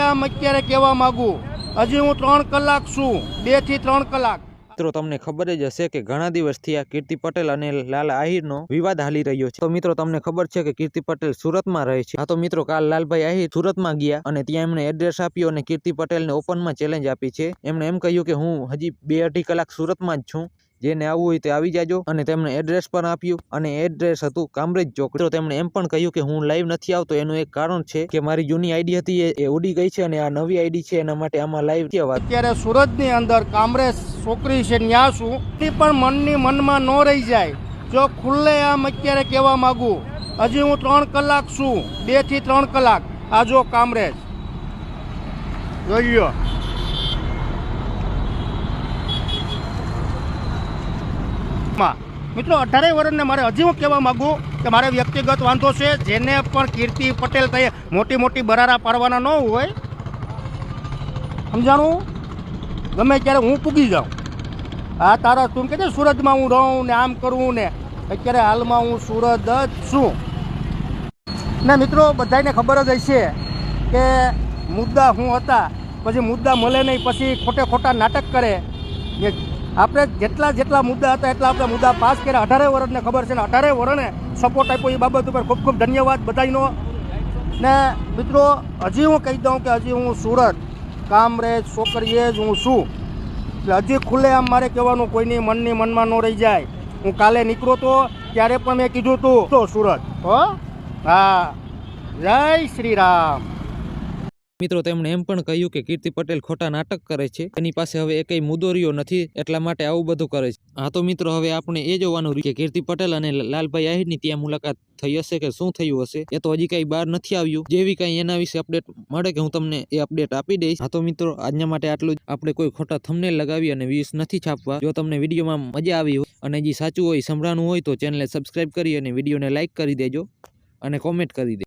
આમ અત્યારે કહેવા માંગુ, હજી હું 3 કલાક છું, 2 થી 3 કલાક। મિત્રો તમને ખબર જ હશે કે ઘણા દિવસથી આ કીર્તિ પટેલ અને લાલ આહિરનો વિવાદ હાલી રહ્યો છે। તો મિત્રો તમને ખબર છે કે કીર્તિ પટેલ સુરતમાં રહે છે। હા તો મિત્રો કાલ લાલભાઈ આહિર સુરતમાં ગયા અને ત્યાં એમણે એડ્રેસ આપ્યું અને કીર્તિ પટેલને ઓપનમાં ચેલેન્જ આપી છે। એમણે એમ કહ્યું કે હું હજી 2-2.5 કલાક સુરતમાં જ છું, જેને આવવું હોય તે આવી જાજો, અને તેમણે એડ્રેસ પણ આપ્યું અને એડ્રેસ હતું કામરેજ ચોક। તો તેમણે એમ પણ કહ્યું કે હું લાઈવ નથી આવતો, એનું એક કારણ છે કે મારી જૂની આઈડી હતી એ ઉડી ગઈ છે અને આ નવી આઈડી છે, એના માટે આમાં લાઈવ છે વાત। અત્યારે સુરતની અંદર કામરેજ છોકરી છે ન્યા છું, તે પણ મનની મનમાં ન રહી જાય। જો ખુલ્લે આમ અત્યારે કહેવા માંગુ, હજી હું 3 કલાક છું, 2 થી 3 કલાક। આ જો કામરેજ જોઈ લો। મિત્રો 18 વર્ષને મારે હજી હું કહેવા માંગુ કે મારે વ્યક્તિગત વાંધો છે, જેને પણ કીર્તિ પટેલ થઈ મોટી મોટી બરારા પાડવાના ન હોય, સમજાણું? ગમે ત્યારે હું પૂગી જાઉં। હા તારા તું કહે સુરતમાં હું રહું ને આમ કરું ને, અત્યારે હાલમાં હું સુરત જ છું ને। મિત્રો બધાને ખબર જ હશે કે મુદ્દા શું હતા, પછી મુદ્દા મળે નહીં, પછી ખોટા નાટક કરે। આપણે જેટલા મુદ્દા હતા એટલા આપણે મુદ્દા પાસ કર્યા। 18 વર્ષને ખબર છે ને 18 વર્ષને સપોર્ટ આપ્યો, એ બાબત ઉપર ખૂબ ખૂબ ધન્યવાદ બધાનો। ને મિત્રો હજી હું કહી દઉં કે હજી હું સુરત કામરેજ છોકરીએ જ હું છું, એટલે હજી ખુલ્લે આમ મારે કહેવાનું કોઈની મનની મનમાં ન રહી જાય। હું કાલે નીકળો તો ત્યારે પણ મેં કીધું તું તો સુરત હો। હા, જય શ્રી રામ। મિત્રો તેમણે એમ પણ કહ્યું કે કીર્તિ પટેલ ખોટા નાટક કરે છે, એની પાસે હવે એકય મુદ્દો રહ્યો નથી, એટલા માટે આવું બધું કરે છે। હા તો મિત્રો હવે આપણે એ જોવાનું રહ્યું કે કીર્તિ પટેલ અને લાલભાઈ આહિરની ત્યાં મુલાકાત થઈ હશે કે શું થયું હશે, એ તો હજી કઈ બહાર નથી આવ્યું। જેવી કઈ એના વિશે અપડેટ મળે કે હું તમને એ અપડેટ આપી દઈશ। હા તો મિત્રો આજના માટે આટલું જ। આપણે કોઈ ખોટા થંબનેલ લગાવી અને વ્યૂઝ નથી છાપવા। જો તમને વિડીયોમાં મજા આવી હોય અને જે સાચું હોય સંભળાનું હોય તો ચેનલને સબસ્ક્રાઇબ કરી અને વિડીયોને લાઇક કરી દેજો અને કોમેન્ટ કરી દેજો।